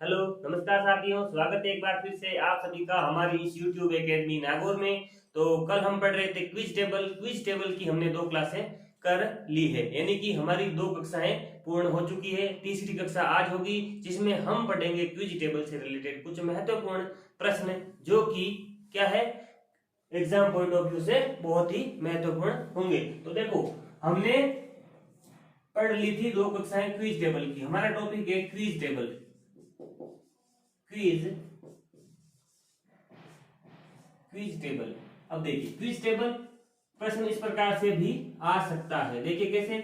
Hello नमस्कार साथियों, स्वागत है एक बार फिर से आप सभी का हमारी इस YouTube एकेडमी नागौर में। तो कल हम पढ़ रहे थे क्विज टेबल की हमने 2 क्लासें कर ली है, यानी कि हमारी 2 कक्षाएं पूर्ण हो चुकी है। तीसरी कक्षा आज होगी जिसमें हम पढ़ेंगे क्विज टेबल से रिलेटेड कुछ महत्वपूर्ण प्रश्न जो कि क्या है, एग्जाम पॉइंट ऑफ व्यू से बहुत ही महत्वपूर्ण होंगे। तो देखो, हमने पढ़ ली थी 2 कक्षाएं क्विज टेबल की। हमारा टॉपिक है quiz table. Quiz quiz table. अब देखिए, क्विज टेबल प्रश्न इस प्रकार से भी आ सकता है। देखिए कैसे,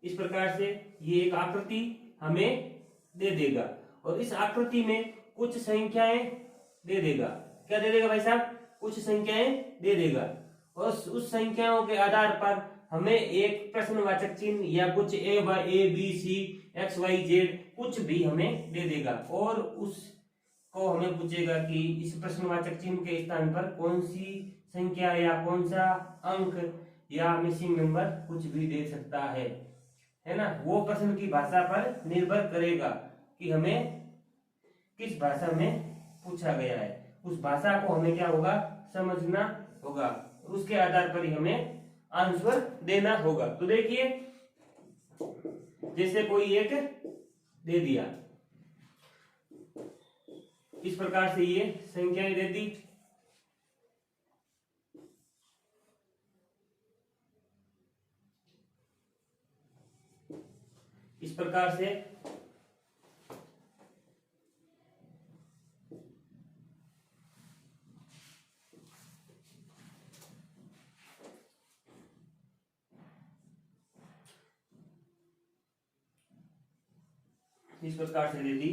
इस प्रकार से ये एक आकृति हमें दे देगा और इस आकृति में कुछ संख्याएं दे देगा। क्या दे देगा भाई साहब? कुछ संख्याएं दे देगा और उस संख्याओं के आधार पर हमें एक प्रश्नवाचक चिन्ह या कुछ A B C X Y Z कुछ भी हमें दे देगा और उस को हमें पूछेगा कि इस प्रश्नवाचक चिन्ह के स्थान पर कौन सी संख्या या कौन सा अंक या मिसिंग नंबर कुछ भी दे सकता है ना। वो प्रश्न की भाषा पर निर्भर करेगा कि हमें किस भाषा में पूछा गया है। उस भाषा को हमें क्या होगा, समझना होगा। उसके आधार पर ही हमें आंसर देना होगा। तो देखिए, जैसे कोई एक दे दिया, इस प्रकार से ये संख्याएं दे दी। इस प्रकार से दे दी।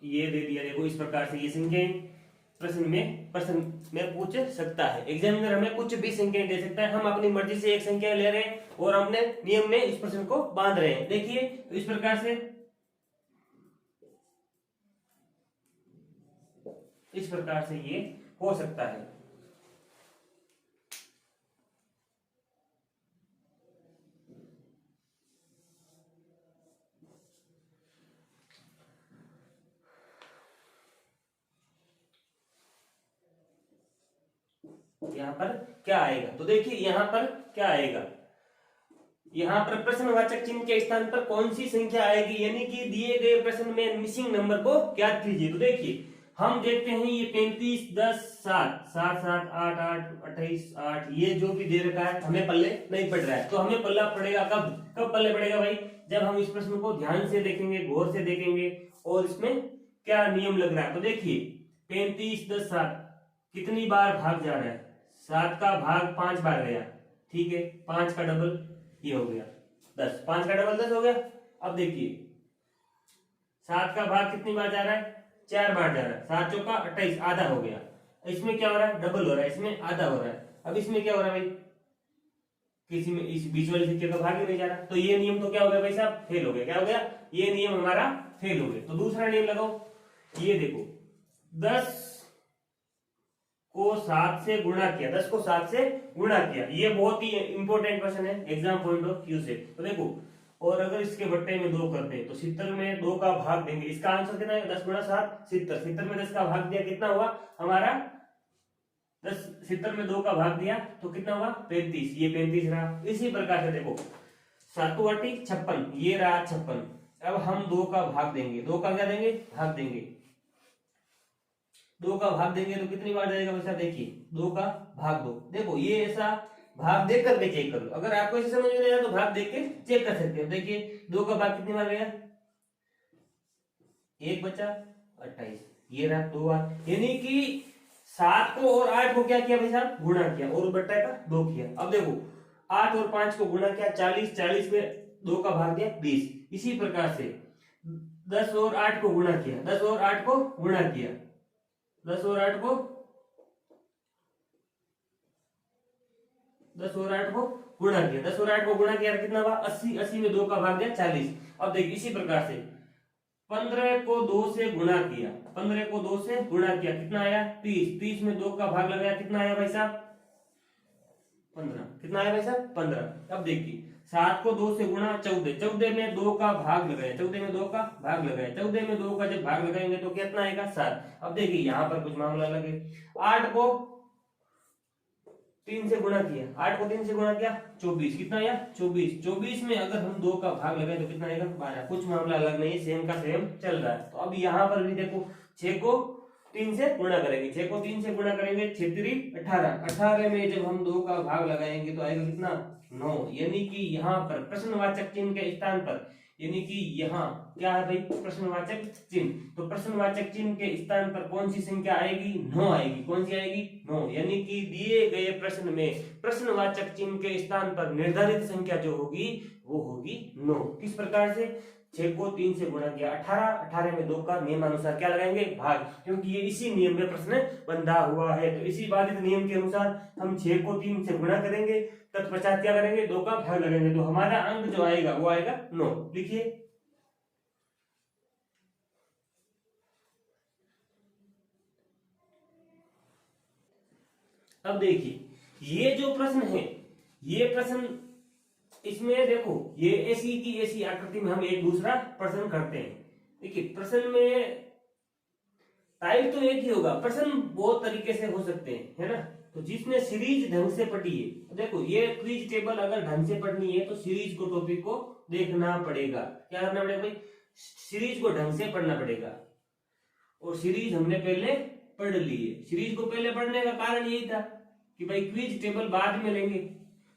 ये दे दिया। देखो, इस प्रकार से ये संख्याएं प्रश्न में पूछ सकता है। एग्जामिनर हमें कुछ भी संख्याएं दे सकता है। हम अपनी मर्जी से एक संख्या ले रहे हैं और हमने नियम में इस प्रश्न को बांध रहे हैं। देखिए, तो इस प्रकार से ये हो सकता है। यहाँ पर क्या आएगा, तो देखिए यहाँ पर क्या आएगा। यहाँ पर प्रश्नवाचक चिन्ह के स्थान पर कौन सी संख्या आएगी, यानी कि दिए गए प्रश्न में मिसिंग नंबर को ज्ञात कीजिए। तो देखिए, हम देखते हैं ये 35 10 7 7 7 8 8 28 8 ये जो भी दे रखा है हमें पल्ले नहीं पड़ रहा है। तो हमें पल्ला पड़ेगा कब कब पल्ले पड़ेगा भाई? जब हम इस प्रश्न को ध्यान से देखेंगे, गौर से देखेंगे और इसमें क्या नियम लग रहा है। तो देखिए, 35 10 7 कितनी बार भाग जा रहा है? 7 का भाग 5 बार गया, ठीक है। 5 का डबल ये हो गया 10, 5 का डबल 10 हो गया। अब देखिए, 7 का भाग कितनी बार जा रहा है? 4 बार जा रहा है। 7 चौका 28, आधा हो गया। इसमें क्या हो रहा है? डबल हो रहा है, इसमें आधा हो रहा है। अब इसमें क्या हो रहा है भाई? किसी में इस बीच वाले सिक्के का भाग ही नहीं जा रहा। तो ये नियम तो क्या हो गया भाई साहब? फेल हो गया। क्या हो गया? ये नियम हमारा फेल हो गया। तो दूसरा नियम लगाओ। ये देखो, 10 को 7 से गुणा किया, 10 को 7 से गुणा किया। ये बहुत ही इंपॉर्टेंट क्वेश्चन है एग्जाम पॉइंट ऑफ व्यू से। तो देखो, और अगर इसके बट्टे में 2 करते हैं तो 70 में 2 का भाग देंगे। इसका आंसर कितना है? 10 गुणा 7 70। 70 में 10 का भाग दिया, कितना हुआ हमारा? 10 70 में 2 का भाग दिया तो कितना हुआ? 35। ये 35 रहा। इसी प्रकार से देखो, 7 8 56, ये रहा 56। अब हम 2 का भाग देंगे। 2 का क्या देंगे? भाग देंगे। 2 का भाग देंगे तो कितनी बार जाएगा वैसा? देखिए, 2 का भाग 2। देखो, ये ऐसा भाग देख करके चेक कर लो। अगर आपको ऐसे समझ में नहीं आया तो भाग देख के चेक कर सकते हो। देखिए, 2 का भाग कितनी बार गया? 1 बचा 28, ये रहा 2 बार। यानी कि 7 को और 8 को क्या किया भाई साहब? गुणा किया और बट्टा का 2 किया। अब देखो, 8 और 5 को गुणा किया 40, 40 में 2 का भाग दिया 20। इसी प्रकार से 10 और 8 को गुणा किया, 10 और 8 को गुणा किया, 10 और 8 को 10 और 8 को गुणा किया, 10 और 8 को गुणा किया कितना हुआ? 80। 80 में 2 का भाग दिया 40। अब देखिए, इसी प्रकार से 15 को 2 से गुणा किया, 15 को 2 से गुणा किया, कितना आया 30, 30 में 2 का भाग लगाया, कितना आया भाई साहब 15, कितना आया भाई साहब 15। अब देखिए 7 को 2 से गुणा 14, 14 में 2 का भाग लगाया, 14 में 2 का भाग लगाया, 14 में 2 का जब भाग लगाएंगे तो कितना आएगा 7। अब देखिए यहाँ पर कुछ मामला अलग है, 8 को 3 से गुणा किया, 8 को 3 से गुणा किया 24, कितना आया 24, 24 में अगर हम 2 का भाग लगाए तो कितना आएगा 12। कुछ मामला अलग नहीं, सेम का सेम चल रहा है। तो अब यहाँ पर भी देखो 6 को 3 से गुणा करेंगे, 6 को 3 से गुणा करेंगे 6 3 18, 18 में जब हम 2 का भाग लगाएंगे तो आएगा कितना 9। यानी कि यहाँ पर प्रश्नवाचक चिन्ह के स्थान पर, यानी कि यहाँ क्या है भाई प्रश्नवाचक चिन्ह, तो प्रश्नवाचक चिन्ह के स्थान पर कौन सी संख्या आएगी 9 आएगी। कौन सी आएगी 9। यानी कि दिए गए प्रश्न में प्रश्नवाचक चिन्ह के स्थान पर निर्धारित संख्या जो होगी वो होगी 9। किस प्रकार से, 6 को 3 से गुणा किया 18, 18 में 2 का नियमानुसार क्या लगाएंगे भाग, क्योंकि ये इसी नियम में प्रश्न बंधा हुआ है। तो इसी बाधित नियम के अनुसार हम 6 को 3 से गुणा करेंगे, तत्पश्चात क्या करेंगे 2 का भाग लगाएंगे, तो हमारा अंक जो आएगा वो आएगा 9। लिखिए अब देखिए ये जो प्रश्न है, ये प्रश्न इसमें देखो ये ऐसी की ऐसी आकृति में हम एक दूसरा प्रश्न करते हैं। देखिए प्रश्न में टाइप तो एक ही होगा, प्रश्न बहुत तरीके से हो सकते हैं, है ना। तो जिसने सीरीज ढंग से पढ़ी है, तो देखो ये क्विज टेबल अगर ढंग से पढ़नी है तो सीरीज को टॉपिक को देखना पड़ेगा। क्या करना पड़ेगा भाई, सीरीज को ढंग से पढ़ना पड़ेगा। और सीरीज हमने पहले पढ़ ली है। सीरीज को पहले पढ़ने का कारण यही था कि भाई क्विज टेबल बाद में लेंगे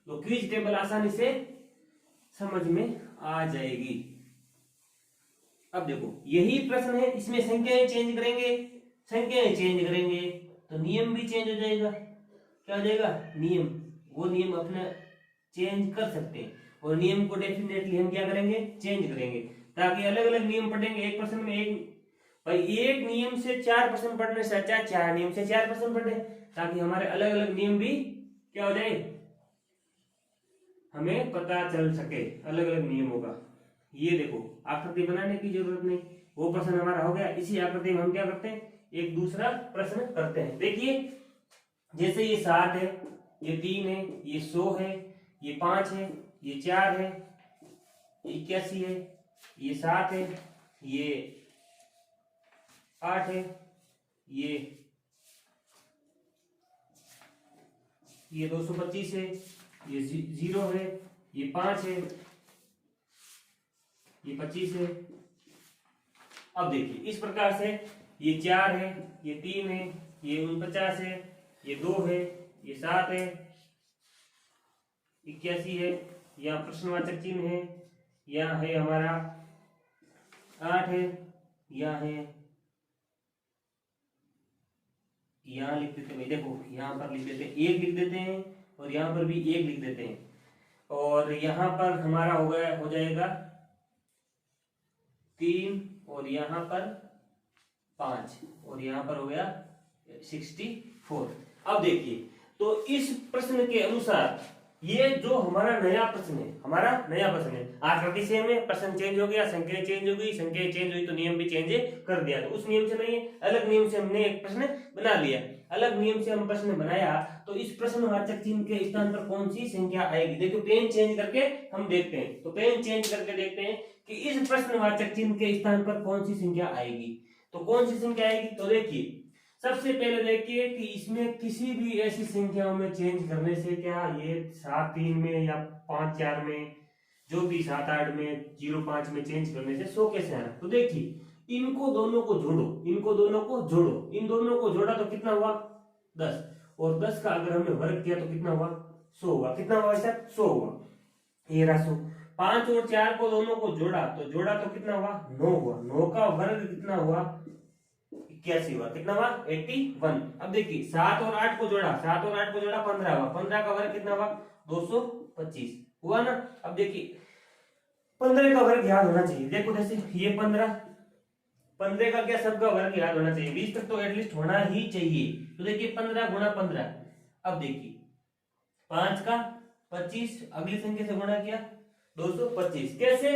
तो क्विज टेबल आसानी से समझ में आ जाएगी। अब देखो यही प्रश्न है, इसमें संख्याएं चेंज करेंगे, संख्याएं चेंज करेंगे तो नियम भी चेंज हो जाएगा। क्या हो जाएगा नियम, वो नियम अपने चेंज कर सकते हैं और नियम को डेफिनेटली हम क्या करेंगे चेंज करेंगे, ताकि अलग अलग नियम पढ़ेंगे एक प्रश्न में। एक भाई एक नियम से 4 प्रश्न पढ़ने से अच्छा 4 नियम से 4 प्रश्न पढ़े, ताकि हमारे अलग अलग नियम भी क्या हो जाए हमें पता चल सके अलग अलग नियमों का। ये देखो आकृति बनाने की जरूरत नहीं, वो प्रश्न हमारा हो गया। इसी आकृति में हम क्या करते हैं एक दूसरा प्रश्न करते हैं। देखिए जैसे ये 7 है, ये 3 है, ये 100 है, ये 5 है, ये 4 है, 81 है, ये 7 है, ये 8 है, ये 225 है, ये 0 है, ये 5 है, ये 25 है। अब देखिए इस प्रकार से ये 4 है, ये 3 है, ये 49 है, ये 2 है, ये 7 है, 81 है, यहाँ प्रश्नवाचक चिन्ह है, यहाँ है हमारा 8 है, यहाँ है, यहाँ लिख देते हैं। देखो यहाँ पर लिख देते हैं 1 लिख देते हैं और यहाँ पर भी 1 लिख देते हैं, और यहाँ पर हमारा हो जाएगा 3 और यहाँ पर 5 और यहाँ पर हो गया 64। अब देखिए तो इस प्रश्न के अनुसार ये जो हमारा नया प्रश्न है, आकृति सेम है, प्रश्न चेंज हो गया, संख्या चेंज हो गई, संख्या चेंज हुई तो नियम भी चेंज कर दिया। तो उस नियम से नहीं है, अलग नियम से हमने एक प्रश्न बना लिया। अलग नियम से हम प्रश्न बनाया तो इस प्रश्नवाचक चिन्ह के स्थान पर कौन सी संख्या आएगी। देखो पेन चेंज करके हम देखते हैं, तो पेन चेंज करके देखते हैं कि इस प्रश्नवाचक चिन्ह के स्थान पर कौन सी संख्या आएगी। तो कौन सी संख्या आएगी, तो देखिए सबसे पहले देखिए कि इसमें किसी भी ऐसी संख्याओं में चेंज करने से क्या ये 7 3 में या 5 4 में, जो भी 7 8 में 0 5 में चेंज करने से 100 कैसे आना। तो देखिए इनको दोनों को जोड़ो, इन दोनों को जोड़ा तो कितना हुआ 10, और 10 का अगर हमने वर्ग किया तो कितना हुआ 100 हुआ। कितना हुआ ऐसा 100 हुआ, ये रहा 100। 5 और 4 को दोनों को जोड़ा तो कितना हुआ 9 हुआ। 9 का वर्ग कितना हुआ 81 हुआ। कितना हुआ 81। अब देखिए 7 और 8 को जोड़ा 15 हुआ। 15 का वर्ग कितना हुआ 225 हुआ ना। अब देखिए 15 का वर्ग याद होना चाहिए। देखो जैसे ये 15 का क्या सबका वर्ग याद होना चाहिए, 20 तक तो एटलीस्ट होना ही चाहिए। तो देखिए 15 गुणा 15। अब देखिए 5 का 25, अगली संख्या से गुणा किया 225। कैसे,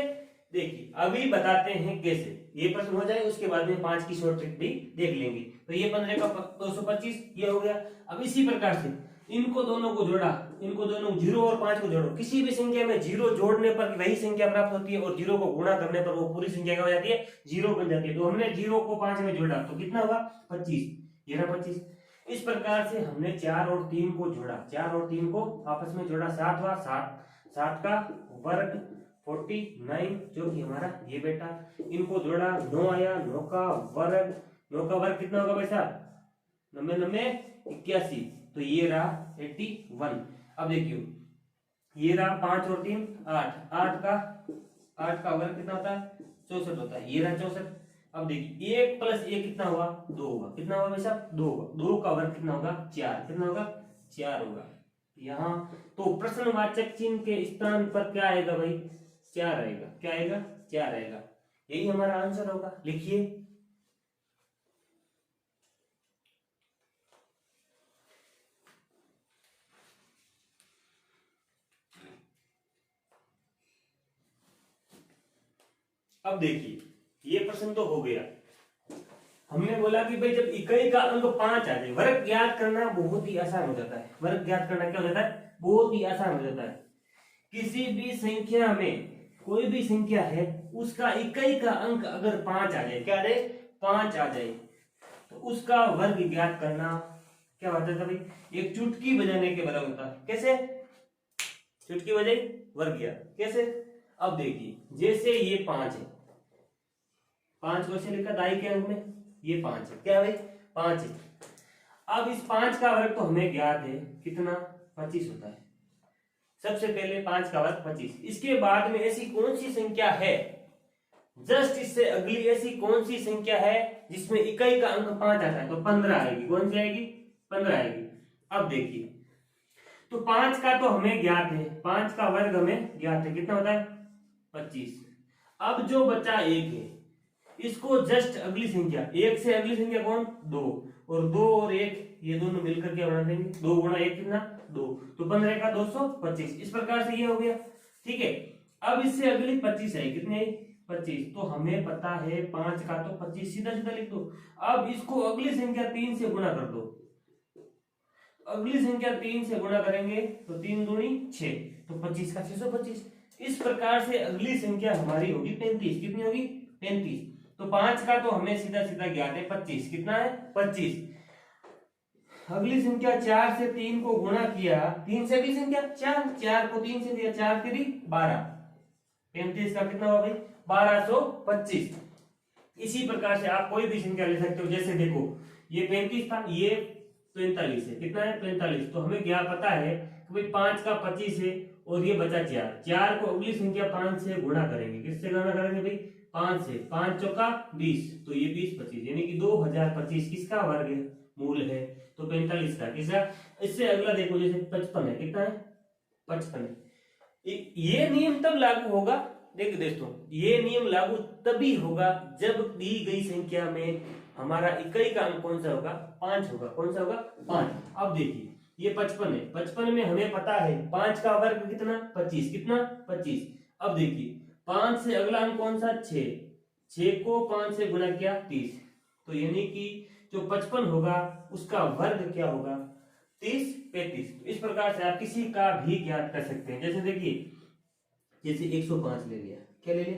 देखिए अभी बताते हैं कैसे, ये प्रश्न हो जाए उसके बाद में 5 की शॉर्ट ट्रिक भी देख लेंगे। तो ये 15 का 225 ये हो गया। अब इसी प्रकार से इनको दोनों को जोड़ा, इनको दोनों 0 और 5 को जोड़ो, किसी भी संख्या में 0 जोड़ने पर वही संख्या प्राप्त होती है और 0 को गुणा करने पर वो पूरी संख्या क्या हो जाती है, 0 बन जाती है। तो हमने 0 को 5 में जोड़ा तो कितना होगा 25, ये रहा 25। इस प्रकार से हमने 4 और 3 को जोड़ा, 4 और 3 को आपस में जोड़ा, 7 हुआ, 7 का वर्ग 49 जो कि हमारा ये बेटा, इनको जोड़ा 9 आया, 9 का वर्ग, 9 का वर्ग कितना होगा भाई साहब 90 90 81, तो ये रहा 81। अब देखियो ये रहा 5 और 3 8, 8 का वर्ग कितना होता है 64 होता है, ये रहा 64। अब देखिए 1 + 1 कितना हुआ 2 होगा, कितना होगा भाई साहब 2 होगा, 2 का वर्ग कितना होगा 4, कितना होगा 4 होगा यहाँ। तो प्रश्नवाचक चिन्ह के स्थान पर क्या आएगा भाई 4 आएगा, क्या आएगा 4 आएगा, यही हमारा आंसर होगा। लिखिए अब देखिए ये प्रश्न तो हो गया, हमने बोला कि भाई जब इकाई का अंक 5 आ जाए, वर्ग ज्ञात करना बहुत ही आसान हो जाता है। वर्ग ज्ञात करना क्या हो जाता है, बहुत ही आसान हो जाता है। किसी भी संख्या में कोई भी संख्या है उसका इकाई का अंक अगर 5 आ जाए, क्या आ जाए 5 आ जाए, तो उसका वर्ग ज्ञात करना क्या होता था भाई, एक चुटकी बजाने के बराबर होता है। कैसे चुटकी बजाई वर्ग ज्ञात कैसे। अब देखिए जैसे ये 5 है, 5 को ऐसे लिखा दाई के अंक में, ये 5 है, क्या भाई 5 है। अब इस 5 का वर्ग तो हमें ज्ञात है कितना 25 होता है। सबसे पहले 5 का वर्ग 25, इसके बाद में ऐसी कौन सी संख्या है, जस्ट इससे अगली ऐसी कौन सी संख्या है जिसमें इकाई का अंक 5 आता है, तो 15 आएगी। कौन सी आएगी 15 आएगी। अब देखिए तो 5 का तो हमें ज्ञात है, 5 का वर्ग हमें ज्ञात है, कितना होता है 25। अब जो बचा 1 है, इसको जस्ट अगली संख्या, 1 से अगली संख्या कौन 2, और 2 और 1 ये दोनों मिलकर क्या बना देंगे 2 गुणा 1 कितना 2, तो 15 का 225। इस प्रकार से ये हो गया, ठीक है। अब इससे अगली 25 है, कितनी आई 25, तो हमें पता है 5 का तो 25 सीधा सीधा लिख दो। अब इसको अगली संख्या 3 से गुणा कर दो, अगली संख्या 3 से गुणा करेंगे तो 3 दूनी 6, तो 25 का 625। इस प्रकार से अगली संख्या हमारी होगी 35, कितनी होगी 35। तो 5 का तो हमें सीधा सीधा ज्ञात है 25, कितना है 25। अगली संख्या 4 से 3 को गुणा किया, 3 से अगली संख्या 4, 4 को 3 से दिया, 4 3 12, 35 का कितना हुआ भाई 1225। इसी प्रकार से आप कोई भी संख्या ले सकते हो, जैसे देखो ये 35 था, ये 45 है, कितना है 45। तो हमें क्या पता है कि भाई 5 का 25 है और ये बचा 4, 4 को अगली संख्या 5 से गुणा करेंगे, किससे गुणा करेंगे भाई 5 से, 5 चौका 20, तो ये 20 25 यानी कि 2025 किसका वर्ग है मूल है, तो 45 का। किसका, इससे अगला देखो जैसे 55 है, कितना है 55 है। ये नियम तब लागू होगा, देखिए दोस्तों ये नियम लागू तभी होगा जब दी गई संख्या में हमारा इकाई का अंक कौन सा होगा 5 होगा, कौन सा होगा 5। अब देखिए ये 55 है, 55 में हमें पता है 5 का वर्ग कितना 25, कितना 25। अब देखिए 5 से अगला अंक कौन सा 6, 6 को 5 से गुणा किया 30, तो यानी कि जो 55 होगा उसका वर्ग क्या होगा 30 35। इस प्रकार से आप किसी का भी ज्ञात कर सकते हैं। जैसे देखिए जैसे 105 ले लिया, क्या ले लिया।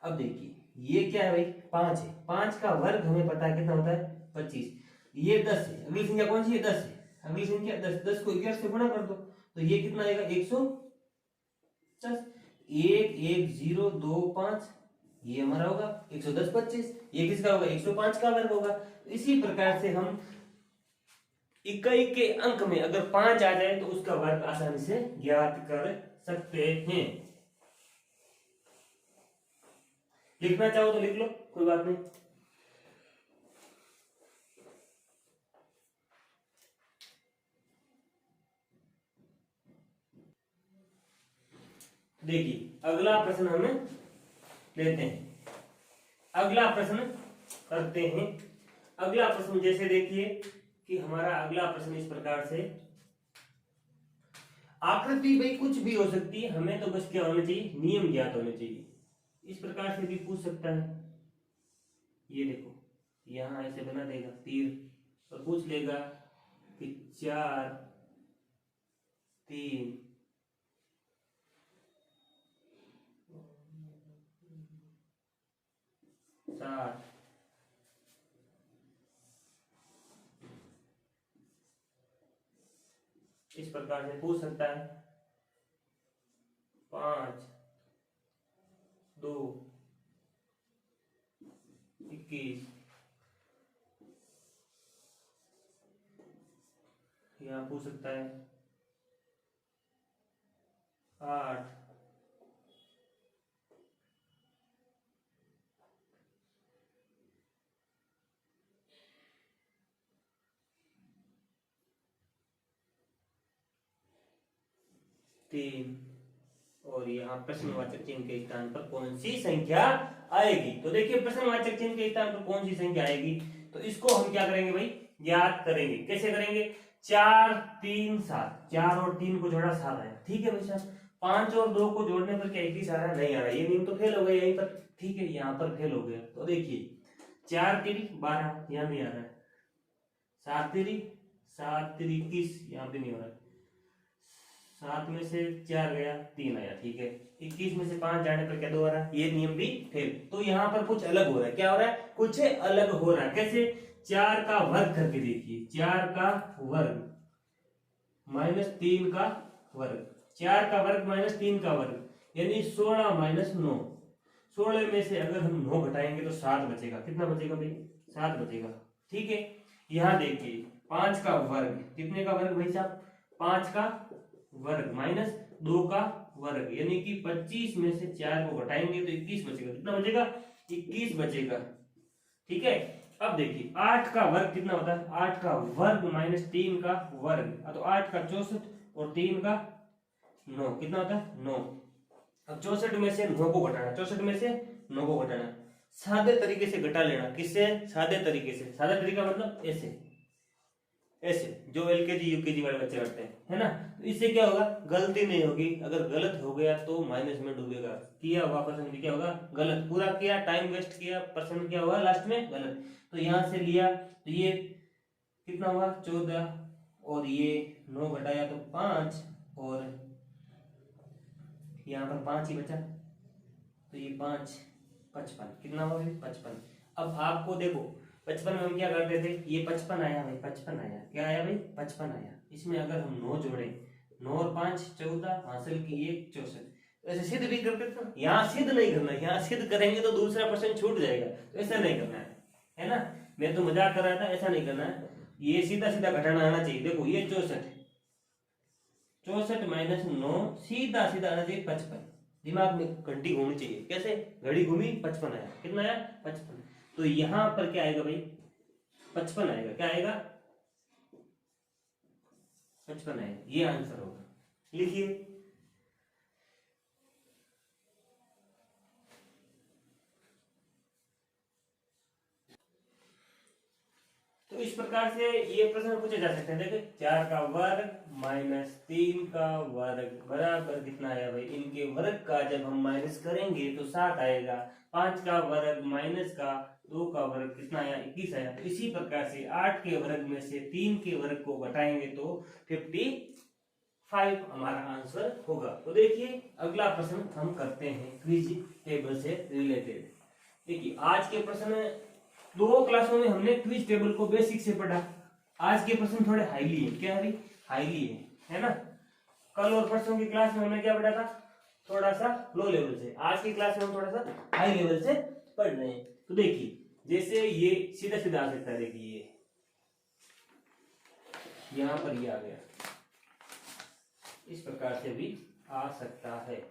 अब देखिए ये क्या है भाई 5 है, 5 का वर्ग हमें पता है कितना होता है 25। ये 10 है, अगली संख्या कौन सी है 10 है, अगली संख्या 10, 10 को 11 से गुणा कर दो तो ये कितना आएगा 110, 1 1 0 2 5, ये हमारा होगा 110 25। ये किसका होगा 105 का वर्ग होगा। इसी प्रकार से हम इकाई के अंक में अगर 5 आ जाए तो उसका वर्ग आसानी से ज्ञात कर सकते हैं। लिखना चाहो तो लिख लो, कोई बात नहीं। देखिए अगला प्रश्न हम लेते हैं, अगला प्रश्न करते हैं। अगला प्रश्न जैसे देखिए कि हमारा अगला प्रश्न इस प्रकार से, आकृति भाई कुछ भी हो सकती है, हमें तो बस क्या होना चाहिए नियम ज्ञात होने चाहिए। इस प्रकार से भी पूछ सकता है। ये देखो यहाँ ऐसे बना देगा तीर और पूछ लेगा कि 4 3 7 इस प्रकार से पूछ सकता है। 5 2 21 यहाँ पूछ सकता है। 8 3 और यहाँ प्रश्नवाचक चिन्ह के स्थान पर कौन सी संख्या आएगी। तो देखिए प्रश्नवाचक चिन्ह के स्थान पर कौन सी संख्या आएगी, तो इसको हम क्या करेंगे भाई, ज्ञात करेंगे। कैसे करेंगे, 4 3 7, 4 और 3 को जोड़ा 7 आया, ठीक है भाई साहब। 5 और 2 को जोड़ने पर क्या एक ही सारा नहीं आ रहा, ये नियम तो फेल हो गया यहीं पर, ठीक है, यहाँ पर फेल हो गया। तो देखिए 4 3 12 यहाँ नहीं आ रहा है, 7 3 21 यहाँ पे नहीं हो रहा है, 7 में से 4 गया 3 आया, ठीक है। 21 में से 5 जाने पर क्या 2 आ रहा है, ये नियम भी फेल। तो यहाँ पर कुछ अलग हो रहा है, क्या हो रहा है, कुछ अलग हो रहा है। कैसे, 4 का वर्ग करके देखिए, 4 का वर्ग माइनस 3 का वर्ग, 4 का वर्ग माइनस 3 का वर्ग यानी 16 माइनस 9। 16 में से अगर हम 9 घटाएंगे तो 7 बचेगा। कितना बचेगा भाई, 7 बचेगा, ठीक है। यहाँ देखिए 5 का वर्ग, कितने का वर्ग भाई साहब, 5 का वर्ग माइनस 2 का वर्ग यानी कि 25 में से 4 को घटाएंगे तो 21 बचेगा। कितना बचेगा, 21 बचेगा, ठीक है। अब देखिए 8 का वर्ग कितना होता है, 8 का वर्ग माइनस 3 का वर्ग, तो 8 का 64 और 3 का 9, कितना होता है 9। अब 64 में से 9 को घटाना, 64 में से 9 को घटाना, सादे तरीके से घटा लेना। किससे, सादे तरीके से। सादा तरीका मतलब ऐसे, ऐसे जो एलकेजी यूकेजी वाले बच्चे करते हैं, है ना। तो इससे क्या होगा, गलती नहीं होगी। अगर गलत हो गया तो माइनस में डूबेगा, किया हुआ प्रश्न क्या होगा, गलत। पूरा किया, टाइम वेस्ट किया, प्रश्न क्या होगा लास्ट में गलत। तो यहां से लिया तो ये कितना हुआ 14 और ये 9 घटाया तो 5 और यहाँ पर 5 ही बचा, तो ये 5 55, कितना हुआ 55। अब आपको देखो 55 में हम क्या करते थे, ये 55 आया भाई, 55 आया, क्या आया भाई 55 आया। इसमें अगर हम 9 जोड़े, 9 और 5 14, हासिल की 1 64। ऐसे सिद्ध भी करते थे। यहाँ सिद्ध नहीं करना, यहाँ सिद्ध करेंगे तो दूसरा प्रश्न छूट जाएगा, तो ऐसा नहीं करना है ना। मैं तो मजाक कर रहा था, ऐसा नहीं करना है। ये सीधा सीधा घटाना आना चाहिए। देखो ये 64, 64 माइनस 9 सीधा सीधा आना चाहिए 55। दिमाग में घंटी घूमनी चाहिए, कैसे, घड़ी घूमी 55 आया, कितना आया 55। तो यहां पर क्या आएगा भाई 55 आएगा, क्या आएगा 55 आएगा, ये आंसर होगा। लिखिए, तो इस प्रकार से ये प्रश्न पूछे जा सकते हैं। देखिए 4 का वर्ग माइनस 3 का वर्ग बराबर कितना आया भाई, इनके वर्ग का जब हम माइनस करेंगे तो 7 आएगा। 5 का वर्ग माइनस का 2 का वर्ग कितना आया 21 आया। तो इसी प्रकार से 8 के वर्ग में से 3 के वर्ग को घटाएंगे तो 55 हमारा आंसर होगा। तो देखिए अगला प्रश्न हम करते हैं क्विज टेबल से रिलेटेड। देखिए आज के प्रश्न 2 क्लासों में हमने क्विज टेबल को बेसिक से पढ़ा। आज के प्रश्न थोड़े हाईली है, क्या है भाई, हाईली है ना। कल और परसों की क्लास में हमने क्या पढ़ा था, थोड़ा सा लो लेवल से। आज की क्लास में हम थोड़ा सा हाई लेवल से पढ़ रहे हैं। तो देखिए जैसे ये सीधा सीधा आ सकता है, देखिए ये यहां पर ये आ गया, इस प्रकार से भी आ सकता है।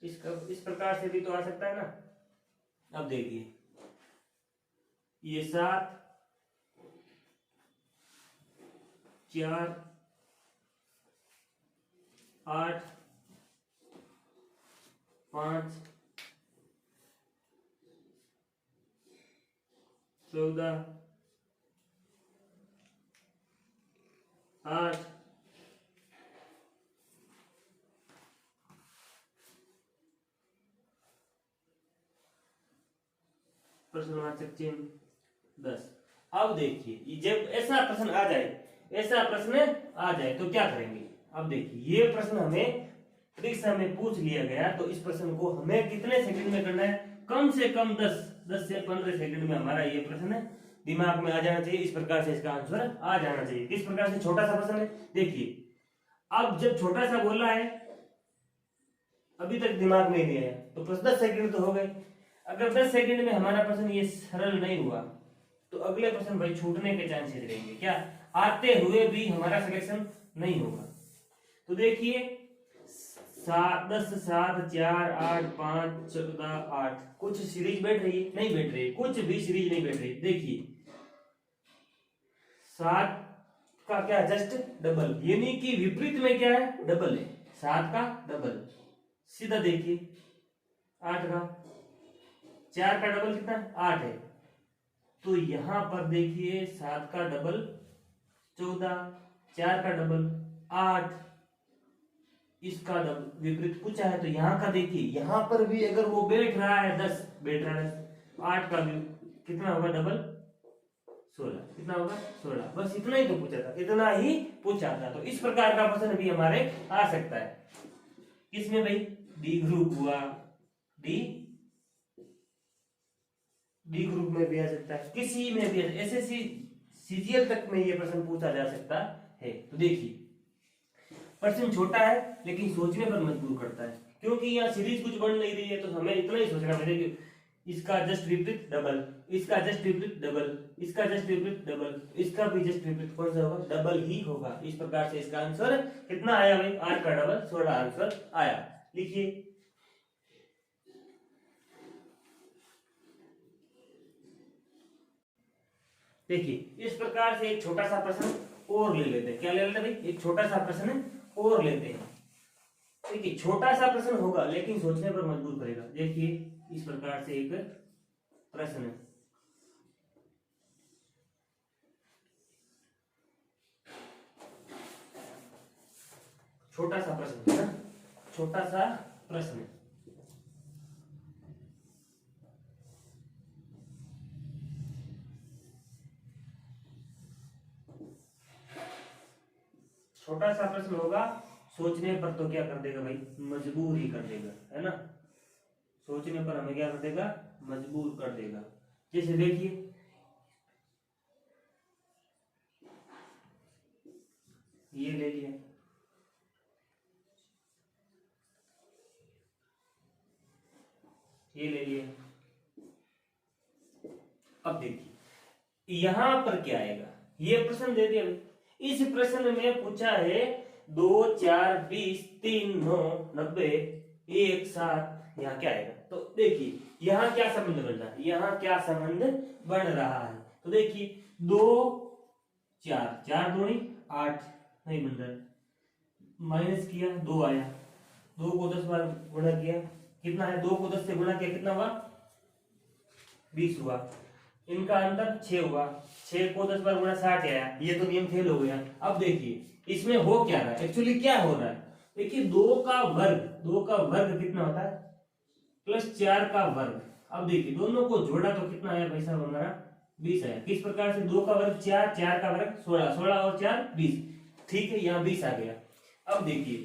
इस प्रकार से भी तो आ सकता है ना। अब देखिए ये 7 4 8 5 14 8 प्रश्नवाचक चिन्ह 10। अब देखिए जब ऐसा प्रश्न आ जाए तो क्या करेंगे। अब देखिए ये प्रश्न हमें परीक्षा में पूछ लिया गया, तो इस प्रश्न को हमें कितने सेकंड में करना है, कम से कम 10 से 15 सेकंड में हमारा ये प्रश्न दिमाग में आ जाना चाहिए। इस प्रकार से इसका आंसर आ जाना चाहिए। किस प्रकार से, छोटा सा प्रश्न है। देखिए अब जब छोटा सा बोला है, अभी तक दिमाग में नहीं आया, तो 10 सेकंड तो हो गए। अगर 10 सेकंड में हमारा प्रश्न ये सरल नहीं हुआ तो अगले प्रश्न भाई छूटने के चांसेस रहेंगे, क्या आते हुए भी हमारा सिलेक्शन नहीं होगा। तो देखिए 10, 7, 4, 8, 5, 14, 8, कुछ सीरीज बैठ रही है, नहीं बैठ रही, कुछ भी सीरीज नहीं बैठ रही। देखिए 7 का क्या जस्ट डबल, यानी कि विपरीत में क्या है, डबल है, 7 का डबल। सीधा देखिए 8 का, 4 का डबल कितना 8 है, तो यहां पर देखिए 7 का डबल 14, 4 का डबल 8, इसका विपरीत पूछा है, तो यहाँ का देखिए यहाँ पर भी अगर वो बैठ रहा है 10, बैठ रहा है 8 का भी कितना होगा डबल 16, कितना होगा 16। बस इतना ही तो पूछा था, इतना ही पूछा था। तो इस प्रकार का प्रश्न भी हमारे आ सकता है। किसमें भाई, डी ग्रुप हुआ, डी ग्रुप में भी आ सकता है, किसी में भी, एसएससी सीजीएल तक में ये प्रश्न पूछा जा सकता है। तो देखिए प्रश्न छोटा है लेकिन सोचने पर मजबूर करता है, क्योंकि यहाँ सीरीज कुछ बन नहीं रही है, तो हमें इतना ही सोचना पड़ेगा कि इसका जस्ट विपरीत डबल, इसका जस्ट विपरीत डबल, इसका जस्ट विपरीत डबल, इसका भी जस्ट विपरीत कौन सा होगा, डबल ही होगा। इस प्रकार से इसका आंसर कितना आया भाई, 8 का डबल 16 आंसर आया। लिखिए देखिए इस प्रकार से एक छोटा सा प्रश्न और ले लेते हैं। क्या ले लेते हैं भाई, एक छोटा सा प्रश्न और लेते हैं। देखिए छोटा सा प्रश्न होगा लेकिन सोचने पर मजबूर करेगा। देखिए इस प्रकार से एक प्रश्न है, छोटा सा प्रश्न है ना, छोटा सा प्रश्न है। छोटा सा प्रश्न होगा, सोचने पर तो क्या कर देगा भाई, मजबूर ही कर देगा, है ना। सोचने पर हमें क्या कर देगा, मजबूर कर देगा। जैसे देखिए ये ले लिया, ये ले लिया। अब देखिए यहां पर क्या आएगा, ये प्रश्न दे दिया भाई। इस प्रश्न में पूछा है 2, 4, 20, 3, 9, 90, 1, 7, यहाँ क्या आएगा। तो देखिए यहाँ क्या संबंध बन रहा है, यहाँ क्या संबंध बन रहा है। तो देखिए 2, 4, 4 दूनी 8 नहीं बन रहा है, माइनस किया 2 आया, 2 को 10 बार गुणा किया कितना है, 2 को 10 से गुणा किया कितना हुआ 20 हुआ। इनका अंतर 6 हुआ, 6 को 10 बार गुणा 60 आया। ये तो नियम फेल हो गया। अब देखिए इसमें हो क्या रहा है, एक्चुअली क्या हो रहा है। देखिए 2 का वर्ग कितना होता है, प्लस 4 का वर्ग। अब देखिए दोनों को जोड़ा तो कितना आया भाई साहब, हमारा 20 आया। किस प्रकार से, 2 का वर्ग 4, 4 का वर्ग 16, 16 और 4 20, ठीक है, यहाँ 20 आ गया। अब देखिए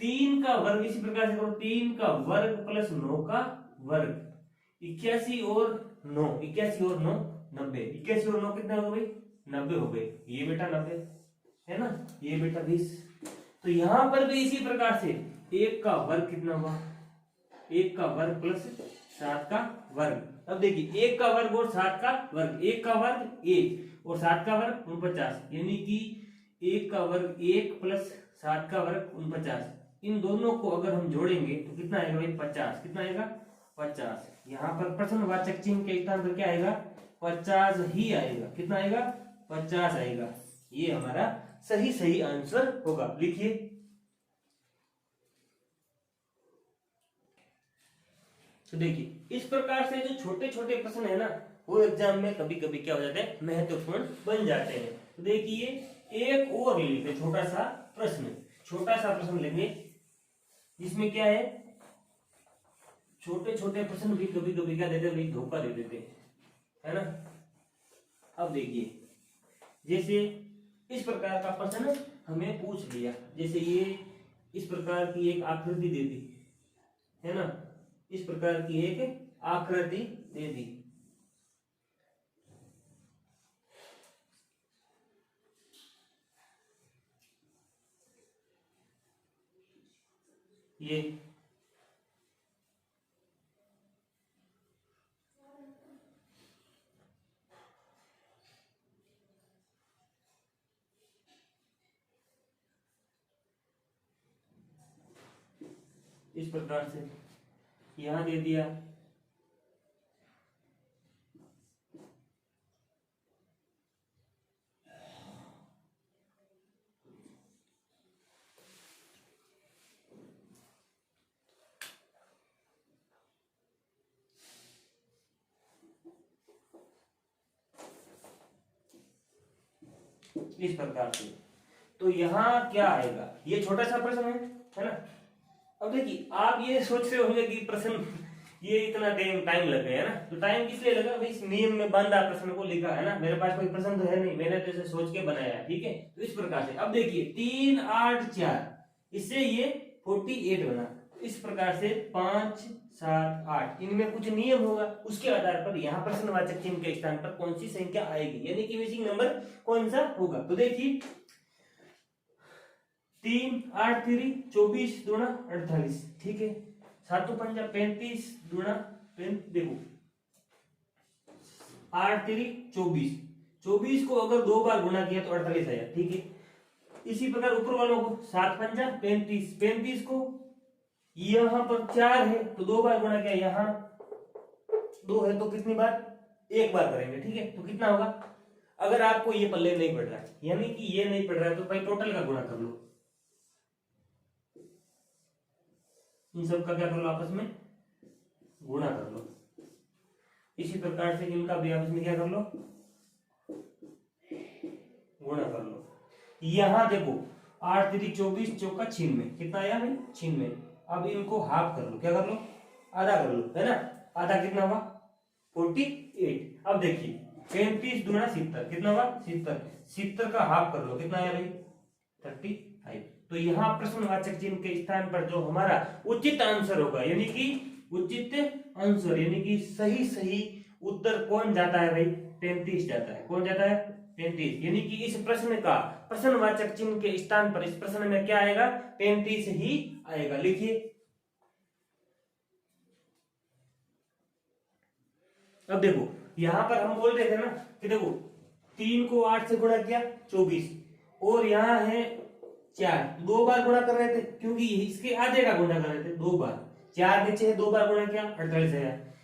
3 का वर्ग इसी प्रकार से करो, 3 का वर्ग प्लस 9 का वर्ग, 81 और 9, 81 और 9 90, 81 और 9 कितना हो गए, 90 हो गए। ये बेटा 90 है ना, ये बेटा 20। तो यहां पर भी इसी प्रकार से 1 का वर्ग कितना हुआ, 1 का वर्ग प्लस 7 का वर्ग। अब देखिए 1 का वर्ग और 7 का वर्ग, 1 का वर्ग 1 और 7 का वर्ग 49, यानी कि 1 का वर्ग 1 प्लस 7 का वर्ग 49। इन दोनों को अगर हम जोड़ेंगे तो कितना आएगा भाई 50, कितना आएगा 50। यहाँ पर प्रश्नवाचक चिन्ह के स्थान पर क्या आएगा, 50 ही आएगा। कितना आएगा 50 आएगा। ये हमारा सही आंसर होगा। लिखिए तो देखिए इस प्रकार से जो छोटे छोटे प्रश्न है ना, वो एग्जाम में कभी कभी क्या हो जाते हैं, महत्वपूर्ण बन जाते हैं। तो देखिए एक और ले लेते, छोटा सा प्रश्न लेंगे जिसमें क्या है, छोटे छोटे प्रश्न भी कभी कभी क्या देते हैं, धोखा दे देते हैं। है ना। अब देखिए, जैसे इस प्रकार का प्रश्न हमें पूछ लिया, जैसे ये इस प्रकार की एक आकृति दे दी, है ना, इस प्रकार की एक आकृति दे दी, ये इस प्रकार से यहां दे दिया, इस प्रकार से। तो यहाँ क्या आएगा, ये छोटा सा प्रश्न है ना। अब देखिए, आप ये सोच रहे होंगे कि प्रश्न ये इतना टाइम लग गया है ना, तो टाइम किस लिए लगा भाई, इस नियम में बांधा प्रश्न को लिखा है ना, मेरे पास कोई प्रश्न तो है नहीं, मैंने तो इसे सोच के बनाया है, ठीक है। तो इस प्रकार से अब देखिए 3 8 4, इससे ये 48 बना, इस प्रकार से 5 7 8, इनमें कुछ नियम होगा, उसके आधार पर यहाँ प्रश्नवाचक चिन्ह के स्थान पर कौन सी संख्या आएगी, यानी कि मिसिंग नंबर कौन सा होगा। तो देखिए 3 8 3 24 दूना 48, ठीक है। 7 5 35 दूना, देखो 8 3 24, 24 को अगर 2 बार गुणा किया तो 48 आया, ठीक है। इसी प्रकार ऊपर वालों को 7 5 35, 35 को यहां पर 4 है तो 2 बार गुणा किया, यहां 2 है तो कितनी बार, 1 बार करेंगे, ठीक है। तो कितना होगा, अगर आपको ये पल्ले नहीं पड़ रहा है, यानी कि ये नहीं पड़ रहा है, तो भाई टोटल का गुणा कर लो, इन सब का क्या कर लो, आपस में गुणा कर लो। इसी प्रकार से इनका भी आपस में क्या कर लो, गुणा कर लो। यहां देखो 8 3 24 चौका 96, कितना आया भाई 96। अब इनको हाफ कर लो, क्या कर लो, आधा कर लो, है ना। आधा कितना हुआ 48। अब देखिए 35 दूना 70, कितना हुआ 70, 70 का हाफ कर लो, कितना आया भाई 35। तो यहाँ प्रश्नवाचक चिन्ह के स्थान पर जो हमारा उचित आंसर होगा, यानी कि उचित आंसर, यानी कि सही उत्तर कौन जाता है भाई, 35 जाता है। कौन जाता है 35, यानी कि इस प्रश्न का प्रश्नवाचक चिन्ह के स्थान पर इस प्रश्न में क्या आएगा, 35 ही आएगा। लिखिए, अब देखो यहां पर हम बोल रहे थे ना कि देखो 3 को 8 से गुणा किया 24, और यहाँ है 4, 2 बार गुणा कर रहे थे, क्योंकि इसके आधे का गुणा कर रहे थे 2 बार, 4 नीचे है 2 बार गुणा किया 48 है,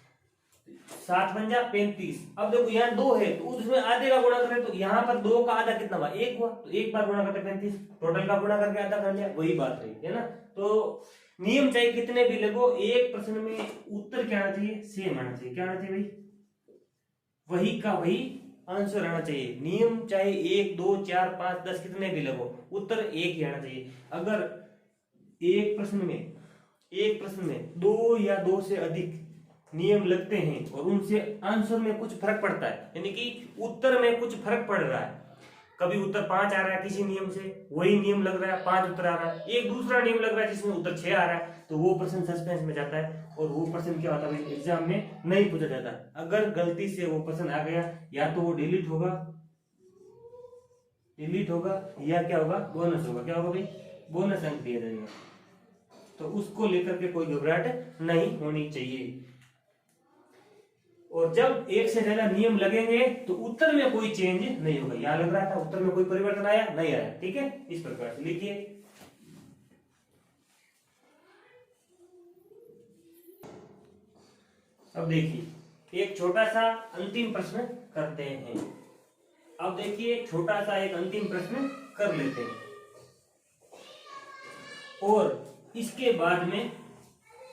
7 पंजा 35। अब देखो यहाँ 2 है तो उसमें आधे का गुणा करें, तो यहाँ पर 2 का आधा कितना हुआ 1 हुआ, तो 1 बार गुणा करके 35, टोटल का गुणा करके आधा कर लिया, वही बात रही है ना। तो नियम चाहे कितने भी लगो, एक प्रश्न में उत्तर क्या आना चाहिए, सेम आना चाहिए। क्या आना चाहिए भाई, वही का वही आंसर आना चाहिए। नियम चाहे 1 2 4 5 10 कितने भी लगो, उत्तर एक ही आना चाहिए। अगर एक प्रश्न में 2 या 2 से अधिक नियम लगते हैं और उनसे आंसर में कुछ फर्क पड़ता है, यानी कि उत्तर में कुछ फर्क पड़ रहा है, कभी उत्तर 5 आ रहा है किसी नियम से, वही नियम लग रहा है 5 उत्तर आ रहा है, एक दूसरा नियम लग रहा है जिसमें उत्तर 6 आ रहा है, तो वो प्रश्न सस्पेंस में जाता है, और वो प्रश्न क्या होता है एग्जाम में नहीं पूछा जाता। अगर गलती से वो प्रश्न आ गया, या तो वो डिलीट होगा या क्या होगा, बोनस होगा। क्या होगा भाई, बोनस अंक दिया जाएगा। तो उसको लेकर के कोई घबराहट नहीं होनी चाहिए। और जब एक से ज्यादा नियम लगेंगे तो उत्तर में कोई चेंज नहीं होगा। यहां लग रहा था उत्तर में कोई परिवर्तन आया नहीं आया, ठीक है। इस प्रकार से लिखिए, अब देखिए एक छोटा सा अंतिम प्रश्न करते हैं। अब देखिए एक छोटा सा एक अंतिम प्रश्न कर लेते हैं, और इसके बाद में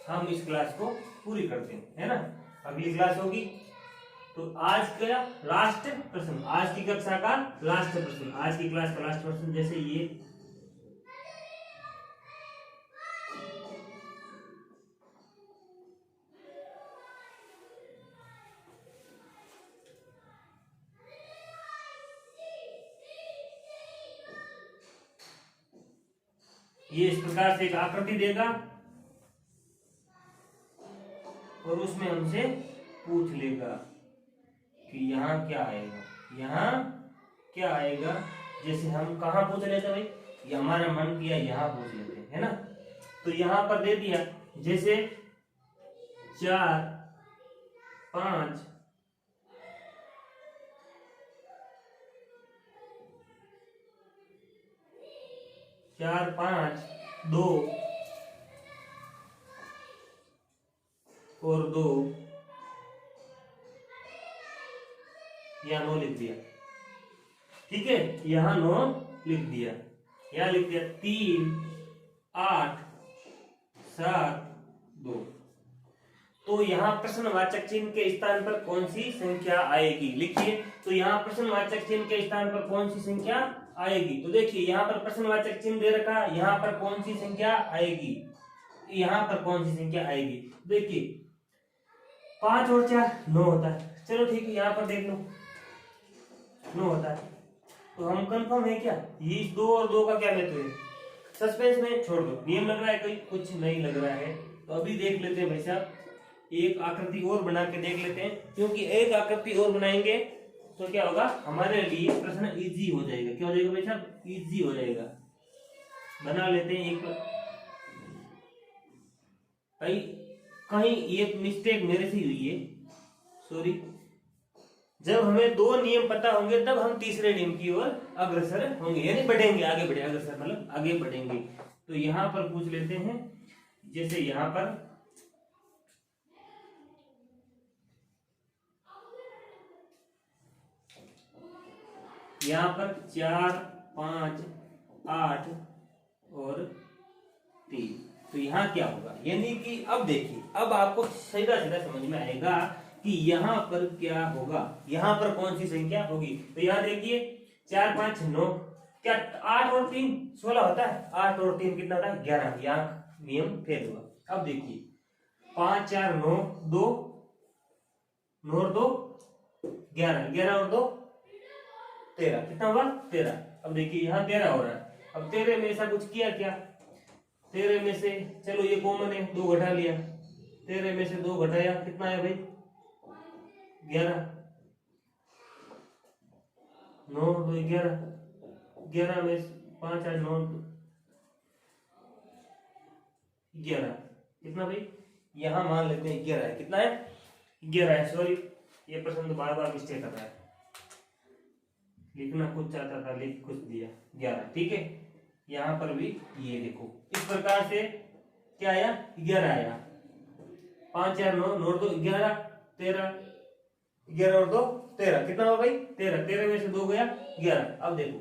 हम इस क्लास को पूरी करते हैं, है ना। अगली क्लास होगी, तो आज का लास्ट प्रश्न, आज की कक्षा का लास्ट प्रश्न, आज की क्लास का लास्ट प्रश्न, जैसे ये ये इस प्रकार से एक आकृति देगा और उसमें हमसे पूछ लेगा कि यहाँ क्या आएगा, यहाँ क्या आएगा। जैसे हम कहाँ पूछ लेते भाई, ये हमारा मन किया यहाँ पूछ लेते है ना। तो यहाँ पर दे दिया जैसे 4 5 4 5 2 और 2, यहाँ 9 लिख दिया, ठीक है। यहाँ 9 लिख दिया, यहाँ लिख दिया 3 8 7 2। तो यहाँ प्रश्नवाचक चिन्ह के स्थान पर कौन सी संख्या आएगी, लिखिए। तो यहाँ प्रश्नवाचक चिन्ह के स्थान पर कौन सी संख्या आएगी, तो देखिए यहाँ पर प्रश्नवाचक चिन्ह दे रखा, यहाँ पर कौन सी संख्या आएगी, यहाँ पर कौन सी संख्या आएगी। देखिए 5 और 4 9 होता है, चलो ठीक है, यहाँ पर देख लो 9 होता है। तो हम कंफर्म है क्या, ये 2 और 2 का क्या महत्व है, सस्पेंस में छोड़ दो, नियम लग रहा है कोई, कुछ नहीं लग रहा है। तो अभी देख लेते हैं भाई साहब, एक आकृति और बना के देख लेते हैं, क्योंकि एक आकृति और बनाएंगे तो क्या होगा, हमारे लिए प्रश्न इजी हो जाएगा। क्या हो जाएगा भाई साहब, इजी हो जाएगा। बना लेते हैं एक, भाई कहीं एक मिस्टेक मेरे से हुई है, सॉरी। जब हमें 2 नियम पता होंगे तब हम तीसरे नियम की ओर अग्रसर होंगे, यानी बढ़ेंगे, आगे बढ़े, अग्रसर मतलब आगे बढ़ेंगे। तो यहां पर पूछ लेते हैं, जैसे यहां पर 4 5 8 और 3। तो यहाँ क्या होगा, यानी कि अब देखिए, अब आपको सीधा सीधा समझ में आएगा कि यहाँ पर क्या होगा, यहाँ पर कौन सी संख्या होगी। तो यहाँ देखिए 4 5 9, क्या 8 और 3 16 होता है, 8 और 3 कितना था 11, यहाँ नियम फेल हुआ। अब देखिए 5 4 9 2 9 और 2 11, 11 और 2 13, कितना हुआ 13। अब देखिए यहाँ 13 हो रहा है। अब 13 में ऐसा कुछ किया क्या, 13 में से चलो ये कॉमन है, 2 घटा लिया, 13 में से 2 घटाया, कितना है भाई 11, 9 2 11, 11 में 5 8 9 11, कितना भाई, यहाँ मान लेते हैं 11 है, कितना है 11 है। सॉरी, ये प्रश्न तो बार बार मिस्टेक कर रहा है, लिखना कुछ चाहता था, लिख कुछ दिया 11, ठीक है। यहाँ पर भी ये देखो इस प्रकार से क्या आया 11 आया, 5 4 9 9 2 11 13, 11 और 2 13, कितना हुआ भाई 13, 13 में से 2 गया 11। अब देखो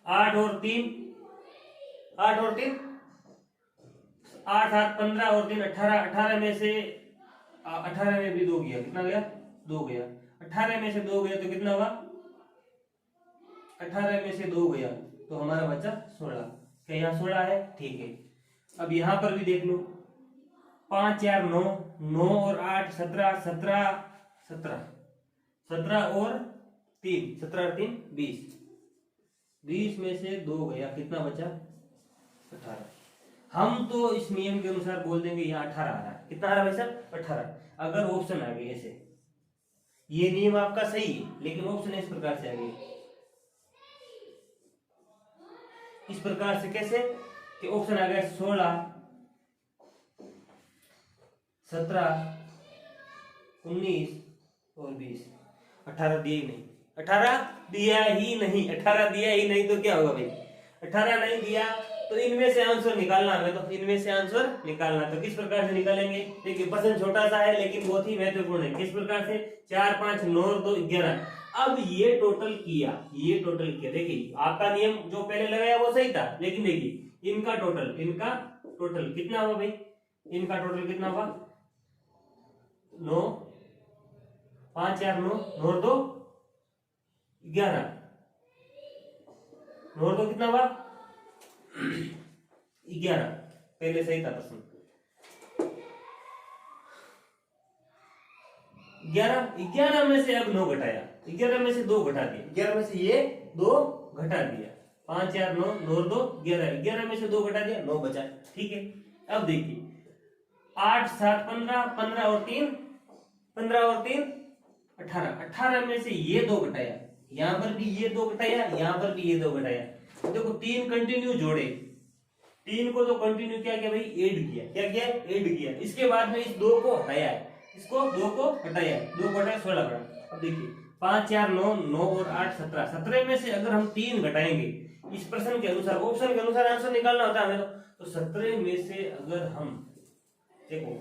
8 और 3 8 और 3 8 7 15 और 3 18, 18 में से 18 में भी 2 गया, कितना गया 2 गया, 18 में से 2 गया तो कितना हुआ 18 में से 2 गया तो हमारा बचा 16। क्या यहाँ 16 है, ठीक है। अब यहाँ पर भी देख लो 5 4 9 9 और 8 17 17 17 17 और 3 17 और 3 20, 20 में से 2 गया, कितना बचा 18। हम तो इस नियम के अनुसार बोल देंगे यहाँ 18 आ रहा है, कितना आ रहा है भाई साहब 18। अगर ऑप्शन आ गए ऐसे, ये नियम आपका सही है, लेकिन ऑप्शन इस प्रकार से आ गए, इस प्रकार से कैसे कि ऑप्शन आ गया 16 17 19 और 20, 18 दिया ही नहीं, 18 दिया ही नहीं, 18 दिया ही नहीं तो क्या होगा भाई 18 नहीं दिया तो इनमें से आंसर निकालना हमें, तो इनमें से आंसर निकालना तो किस प्रकार से निकालेंगे। देखिए प्रश्न छोटा सा है लेकिन बहुत ही महत्वपूर्ण है। किस प्रकार से 4 5 9 2 11। अब ये टोटल किया, ये टोटल किया, देखिए आपका नियम जो पहले लगाया वो सही था, लेकिन देखिए इनका टोटल कितना हुआ भाई, इनका टोटल कितना हुआ 9 5 4 9 9 2 11, 9 2 कितना हुआ 11, पहले सही था प्रश्न 11 में से अब 9 घटाया, 11 में से 2 घटा दिया, 11 में से ये 2 घटा दिया, 5 4 9, 9 और 2 11, 11 में से 2 घटा दिया 9 बचा। ठीक है, अब देखिए 8 7 15, 15 और 3 18, 18 में से ये 2 घटाया, यहाँ पर भी ये 2 घटाया, यहाँ पर भी ये 2 घटाया। देखो 3 कंटिन्यू जोड़े, 3 को तो कंटिन्यू क्या किया भाई, ऐड किया। क्या किया, ऐड किया। इसके बाद में इस 2 को हटाया, इसको 2 को हटाया, 2 को हटाया 16 बना। अब देखिए 5 4 9, 9 और 8 17, 17 में से अगर हम 3 घटाएंगे इस प्रश्न के अनुसार, ऑप्शन के अनुसार आंसर निकालना होता है हमें, तो 17 में से अगर हम देखो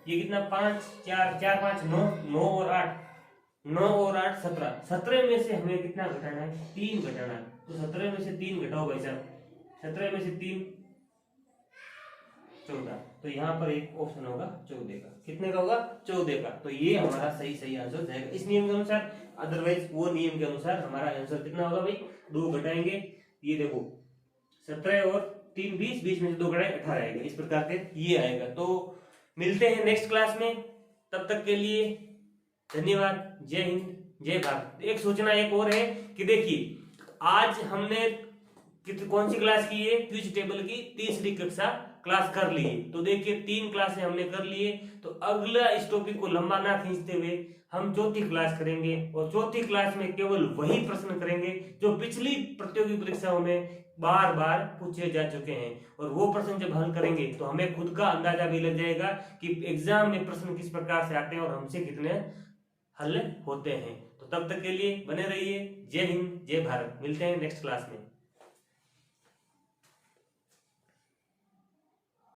ये कितना 5 4 4 5 9, 9 और 8, 9 और 8 17, 17 में से हमें कितना घटाना है, 3 घटाना है। तो 17 में से 3 घटाओ भाई साहब, 17 में से 3 14, तो यहाँ पर एक ऑप्शन होगा 14 का। कितने का होगा, 14 का। तो ये हमारा सही आंसर जाएगा इस नियम के अनुसार। अदरवाइज वो नियम के अनुसार हमारा आंसर कितना होगा भाई, 2 घटाएंगे, ये देखो 17 और 3 20, 20 में से 2 घटाए 18 आएगा, इस प्रकार से ये आएगा। तो मिलते हैं नेक्स्ट क्लास में, तब तक के लिए धन्यवाद। जय हिंद, जय भारत। एक सूचना एक और है कि देखिए आज हमने कौन सी क्लास की है, क्विज टेबल की तीसरी कक्षा क्लास कर ली है। तो देखिए 3 क्लासें हमने कर लिए, तो अगला इस टॉपिक को लंबा ना खींचते हुए हम चौथी क्लास करेंगे, और चौथी क्लास में केवल वही प्रश्न करेंगे जो पिछली प्रतियोगी परीक्षाओं में बार बार पूछे जा चुके हैं। और वो प्रश्न जब हल करेंगे तो हमें खुद का अंदाजा भी लग जाएगा कि एग्जाम में प्रश्न किस प्रकार से आते हैं और हमसे कितने हल होते हैं। तो तब तक के लिए बने रहिए। जय हिंद, जय भारत। मिलते हैं नेक्स्ट क्लास में।